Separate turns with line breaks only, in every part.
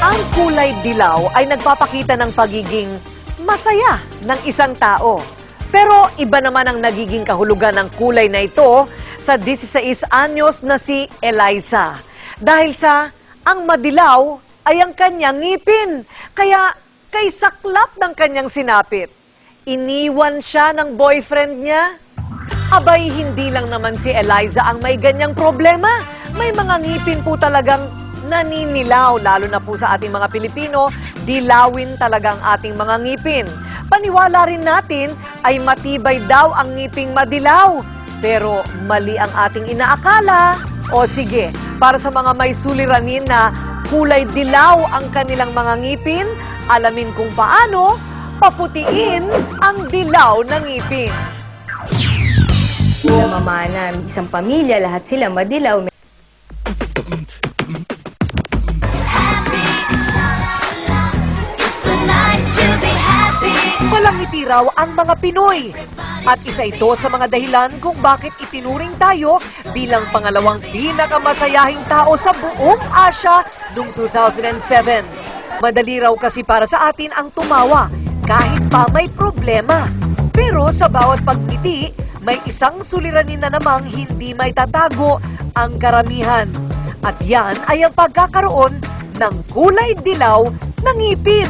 Ang kulay dilaw ay nagpapakita ng pagiging masaya ng isang tao. Pero iba naman ang nagiging kahulugan ng kulay na ito sa 16 anyos na si Eliza. Dahil sa ang madilaw ay ang kanyang ngipin. Kaya kay saklap ng kanyang sinapit, iniwan siya ng boyfriend niya. Abay, hindi lang naman si Eliza ang may ganyang problema. May mga ngipin po talagang naninilaw, lalo na po sa ating mga Pilipino, dilawin talaga ang ating mga ngipin. Paniwala rin natin ay matibay daw ang ngiping madilaw. Pero mali ang ating inaakala. O sige, para sa mga may suliranin na kulay dilaw ang kanilang mga ngipin, alamin kung paano paputiin ang dilaw ng ngipin.
Namamana, isang pamilya, lahat sila madilaw.
Malangiti raw ang mga Pinoy. At isa ito sa mga dahilan kung bakit itinuring tayo bilang pangalawang pinakamasayahing tao sa buong Asia noong 2007. Madali raw kasi para sa atin ang tumawa kahit pa may problema. Pero sa bawat pagngiti, may isang suliranin na namang hindi may tatago ang karamihan. At yan ay ang pagkakaroon ng kulay dilaw na ngipin.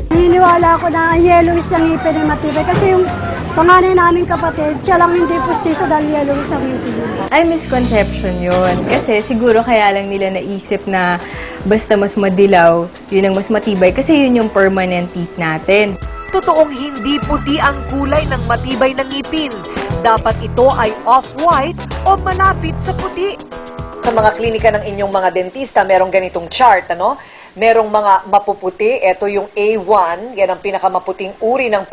Naniniwala ako na ang yellow is ang ngipin ay matibay kasi yung panganay naming kapatid, siya lang hindi pustiso dahil yellow is ang ngipin niya.
Ay, misconception yun. Kasi siguro kaya lang nila naisip na basta mas madilaw, yun ang mas matibay kasi yun yung permanent teeth natin.
Totoong hindi puti ang kulay ng matibay na ngipin. Dapat ito ay off-white o malapit sa puti. Sa mga klinika ng inyong mga dentista, merong ganitong chart, ano? Merong mga mapuputi, ito yung A1, yan ang pinakamaputing uri ng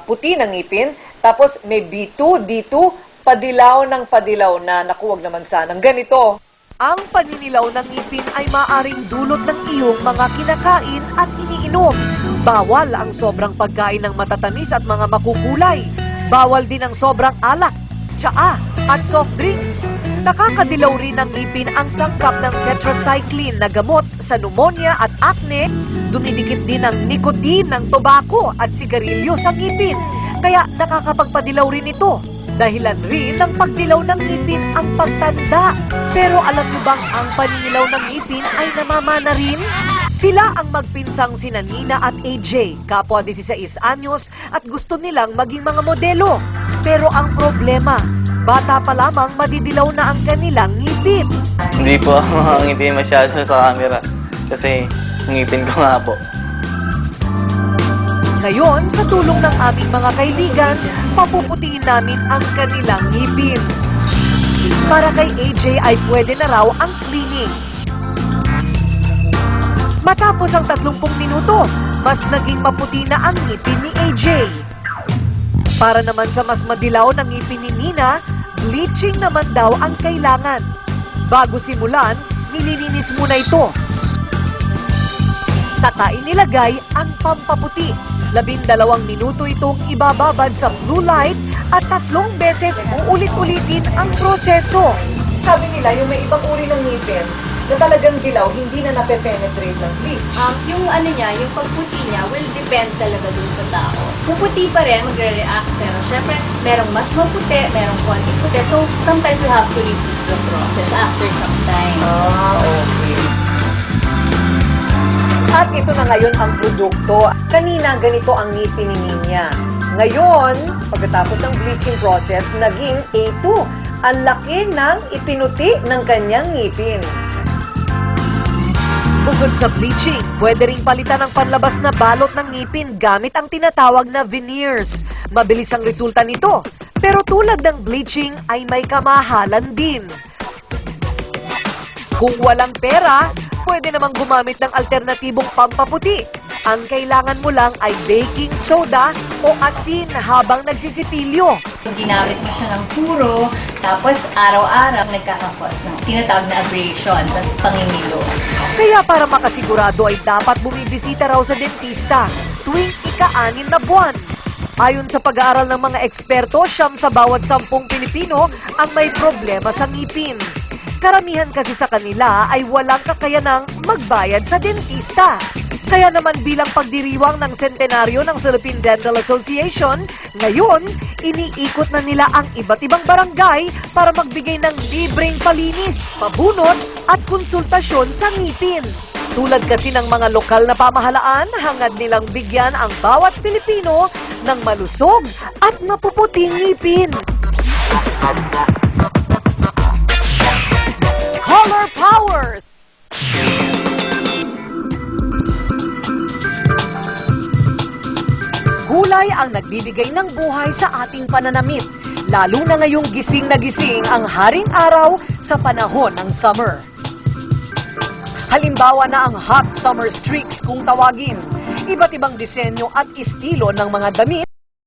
puti ng ngipin. Tapos may B2, D2, padilaw ng padilaw na nakuwag naman sanang ganito. Ang paninilaw ng ngipin ay maaring dulot ng iyong mga kinakain at iniinom. Bawal ang sobrang pagkain ng matatamis at mga makukulay. Bawal din ang sobrang alak, tsaa at soft drinks. Nakakadilaw rin ng ngipin ang sangkap ng tetracycline na gamot sa pneumonia at acne. Dumidikit din ang nicotine ng tobacco at sigarilyo sa ngipin. Kaya nakakapagpadilaw rin ito. Dahilan rin ng pagdilaw ng ngipin ang pagtanda. Pero alam niyo bang ang paninilaw ng ngipin ay namamana rin? Sila ang magpinsang sina Nina at AJ, kapwa 16 anyos at gusto nilang maging mga modelo. Pero ang problema, bata pa lamang madidilaw na ang kanilang ngipin.
Hindi po ako makangiti masyado sa camera kasi ngipin ko nga po.
Ngayon, sa tulong ng aming mga kaibigan, papuputiin namin ang kanilang ngipin. Para kay AJ ay pwede na raw ang cleaning. Matapos ang 30 minuto, mas naging maputi na ang ngipin ni AJ. Para naman sa mas madilaw na ngipin ni Nina, bleaching naman daw ang kailangan. Bago simulan, nililinis muna ito. Saka inilagay ang pampaputi. 12 minuto itong ibababad sa blue light at 3 beses uulit-ulitin ang proseso. Sabi nila, yung may ibang uri ng ngipin na talagang dilaw, hindi na nape-penetrate ng bleach.
Yung ano niya, yung pagputi niya will depend talaga dun sa tao. Puputi pa rin, magre-react, pero syempre, merong mas maputi, merong konti puti. So, sometimes we have to repeat the process after some time.
Okay. At ito na ngayon ang produkto. Kanina, ganito ang ngipin ni Ninya. Ngayon, pagkatapos ng bleaching process, naging A2. Ang laki ng ipinuti ng kanyang ngipin. Bukod sa bleaching, pwede ring palitan ang panlabas na balot ng ngipin gamit ang tinatawag na veneers. Mabilis ang resulta nito. Pero tulad ng bleaching ay may kamahalan din. Kung walang pera, pwede namang gumamit ng alternatibong pampaputi. Ang kailangan mo lang ay baking soda o asin habang nagsisipilyo.
Ginamit mo siya ng puro, tapos araw-araw nagkakakos ng tinatawag na abrasion, tapos pangingilo.
Kaya para makasigurado ay dapat bumibisita raw sa dentista tuwing ika-6 na buwan. Ayon sa pag-aaral ng mga eksperto, 9 sa bawat 10 Pilipino ang may problema sa ngipin. Karamihan kasi sa kanila ay walang kakayanang magbayad sa dentista. Kaya naman bilang pagdiriwang ng sentenaryo ng Philippine Dental Association, ngayon, iniikot na nila ang iba't ibang barangay para magbigay ng libreng palinis, pabunot at konsultasyon sa ngipin. Tulad kasi ng mga lokal na pamahalaan, hangad nilang bigyan ang bawat Pilipino ng malusog at mapuputing ngipin. Color Power! Gulay ang nagbibigay ng buhay sa ating pananamit, lalo na ngayong gising na gising ang haring araw sa panahon ng summer. Halimbawa na ang hot summer streaks kung tawagin. Iba't ibang disenyo at estilo ng mga damit